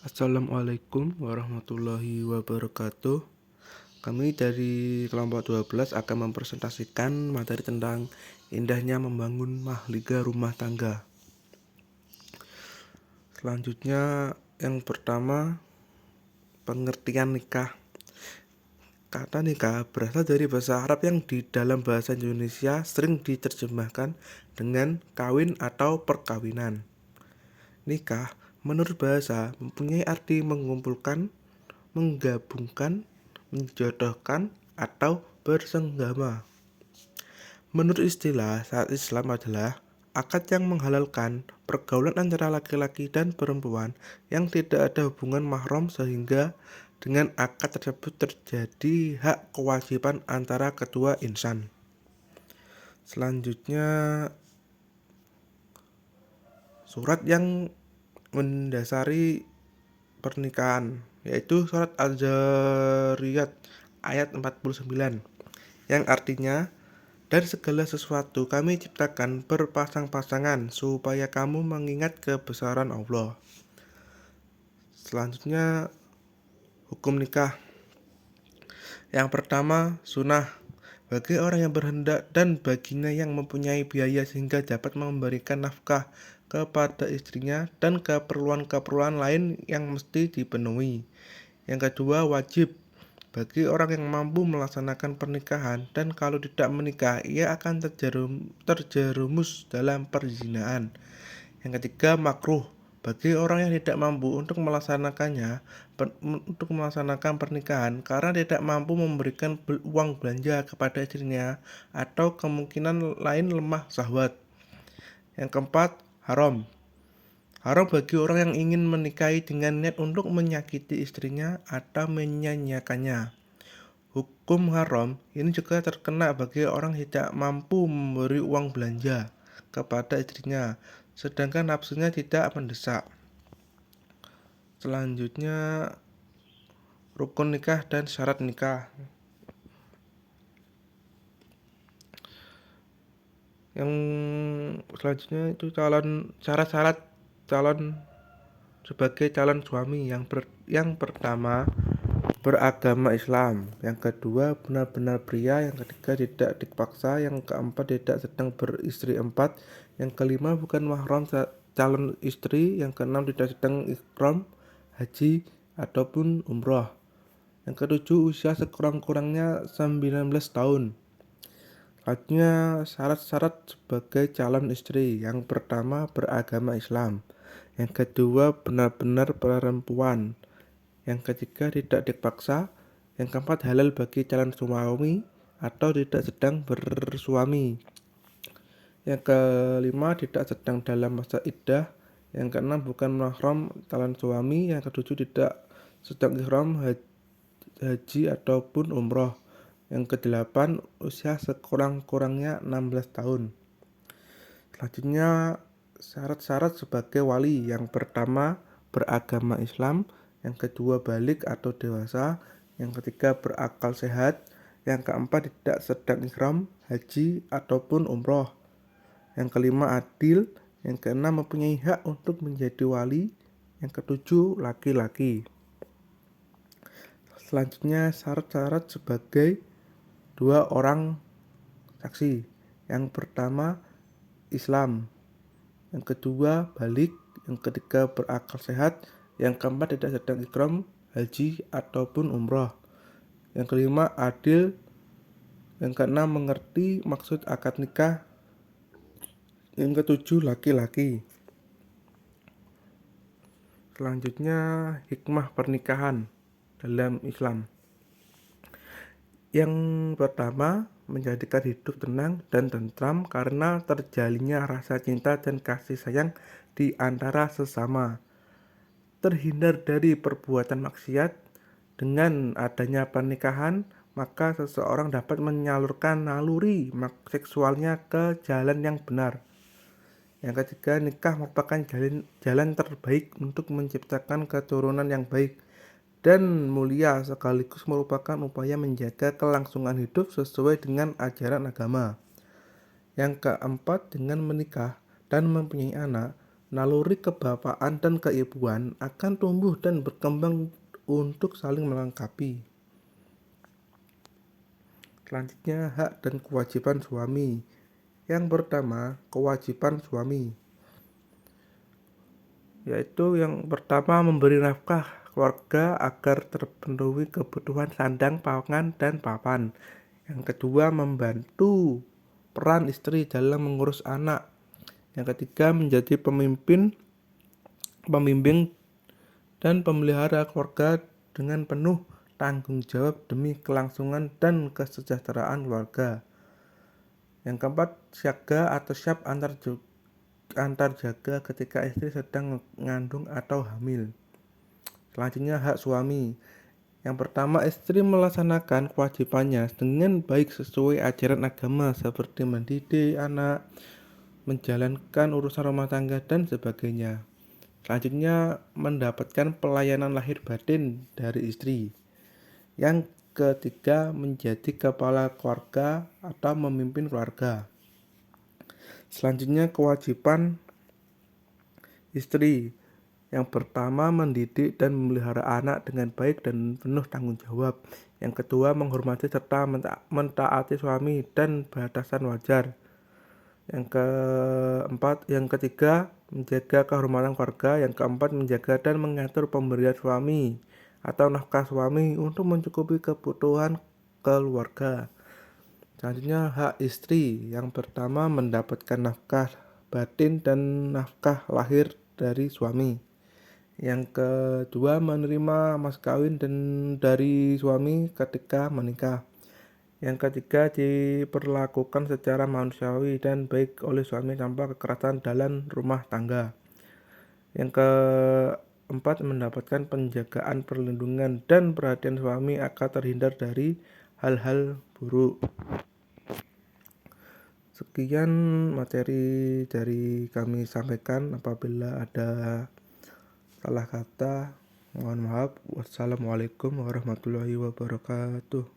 Assalamualaikum warahmatullahi wabarakatuh. Kami dari kelompok 12 akan mempresentasikan materi tentang indahnya membangun mahliga rumah tangga. Selanjutnya, yang pertama, pengertian nikah. Kata nikah berasal dari bahasa Arab yang di dalam bahasa Indonesia sering diterjemahkan dengan kawin atau perkawinan. Nikah menurut bahasa mempunyai arti mengumpulkan, menggabungkan, menjodohkan, atau bersenggama. Menurut istilah syariat Islam adalah akad yang menghalalkan pergaulan antara laki-laki dan perempuan yang tidak ada hubungan mahram sehingga dengan akad tersebut terjadi hak kewajiban antara kedua insan. Selanjutnya, surat yang mendasari pernikahan, yaitu surat Al-Zariyat ayat 49, yang artinya, dari segala sesuatu kami ciptakan berpasang-pasangan supaya kamu mengingat kebesaran Allah. Selanjutnya, hukum nikah. Yang pertama, sunnah. Bagi orang yang berhendak dan baginya yang mempunyai biaya sehingga dapat memberikan nafkah kepada istrinya dan keperluan-keperluan lain yang mesti dipenuhi. Yang kedua, wajib. Bagi orang yang mampu melaksanakan pernikahan dan kalau tidak menikah ia akan terjerumus dalam perzinahan. Yang ketiga, makruh. Bagi orang yang tidak mampu untuk melaksanakan pernikahan karena tidak mampu memberikan uang belanja kepada istrinya atau kemungkinan lain lemah syahwat. Yang keempat, haram. Haram bagi orang yang ingin menikahi dengan niat untuk menyakiti istrinya atau menyanyiakannya. Hukum haram ini juga terkena bagi orang yang tidak mampu memberi uang belanja kepada istrinya, sedangkan nafsunya tidak mendesak. Selanjutnya, rukun nikah dan syarat nikah. Yang selanjutnya itu syarat-syarat calon sebagai calon suami. Yang pertama, beragama Islam. Yang kedua, benar-benar pria. Yang ketiga, tidak dipaksa. Yang keempat, tidak sedang beristri empat. Yang kelima, bukan mahram calon istri. Yang keenam, tidak sedang ihram haji ataupun umroh. Yang ketujuh, usia sekurang-kurangnya 19 tahun. Selanjutnya, syarat-syarat sebagai calon istri. Yang pertama, beragama Islam. Yang kedua, benar-benar perempuan. Yang ketiga, tidak dipaksa. Yang keempat, halal bagi calon suami atau tidak sedang bersuami. Yang kelima, tidak sedang dalam masa iddah. Yang keenam, bukan mahram calon suami. Yang ketujuh, tidak sedang ihram haji ataupun umroh. Yang kedelapan, usia sekurang-kurangnya 16 tahun. Selanjutnya, syarat-syarat sebagai wali. Yang pertama, beragama Islam. Yang kedua, balik atau dewasa. Yang ketiga, berakal sehat. Yang keempat, tidak sedang ihram haji ataupun umroh. Yang kelima, adil. Yang keenam, mempunyai hak untuk menjadi wali. Yang ketujuh, laki-laki. Selanjutnya, syarat-syarat sebagai dua orang saksi. Yang pertama, Islam. Yang kedua, balik. Yang ketiga, berakal sehat. Yang keempat, tidak sedang ihram haji ataupun umroh. Yang kelima, adil. Yang keenam, mengerti maksud akad nikah. Yang ketujuh, laki-laki. Selanjutnya, hikmah pernikahan dalam Islam. Yang pertama, menjadikan hidup tenang dan tentram karena terjalinnya rasa cinta dan kasih sayang di antara sesama. Terhindar dari perbuatan maksiat. Dengan adanya pernikahan, maka seseorang dapat menyalurkan naluri seksualnya ke jalan yang benar. Yang ketiga, nikah merupakan jalan terbaik untuk menciptakan keturunan yang baik dan mulia sekaligus merupakan upaya menjaga kelangsungan hidup sesuai dengan ajaran agama. Yang keempat, dengan menikah dan mempunyai anak, naluri kebapaan dan keibuan akan tumbuh dan berkembang untuk saling melengkapi. Selanjutnya, hak dan kewajiban suami. Yang pertama, kewajiban suami, yaitu yang pertama memberi nafkah keluarga agar terpenuhi kebutuhan sandang, pangan, dan papan. Yang kedua, membantu peran istri dalam mengurus anak. Yang ketiga, menjadi pembimbing, dan pemelihara keluarga dengan penuh tanggung jawab demi kelangsungan dan kesejahteraan keluarga. Yang keempat, siaga atau siap antar jaga ketika istri sedang mengandung atau hamil. Selanjutnya, hak suami. Yang pertama, istri melaksanakan kewajibannya dengan baik sesuai ajaran agama seperti mendidik anak, menjalankan urusan rumah tangga, dan sebagainya. Selanjutnya, mendapatkan pelayanan lahir batin dari istri. Yang ketiga, menjadi kepala keluarga atau memimpin keluarga. Selanjutnya, kewajiban istri. Yang pertama, mendidik dan memelihara anak dengan baik dan penuh tanggung jawab. Yang kedua, menghormati serta mentaati suami dan batasan wajar. Yang ketiga, menjaga kehormatan keluarga. Yang keempat, menjaga dan mengatur pemberian suami atau nafkah suami untuk mencukupi kebutuhan keluarga. Selanjutnya, hak istri. Yang pertama, mendapatkan nafkah batin dan nafkah lahir dari suami. Yang kedua, menerima mas kawin dari suami ketika menikah. Yang ketiga, diperlakukan secara manusiawi dan baik oleh suami tanpa kekerasan dalam rumah tangga. Yang keempat, mendapatkan penjagaan, perlindungan, dan perhatian suami agar terhindar dari hal-hal buruk. Sekian materi dari kami sampaikan. Apabila ada salah kata, mohon maaf. Wassalamualaikum warahmatullahi wabarakatuh.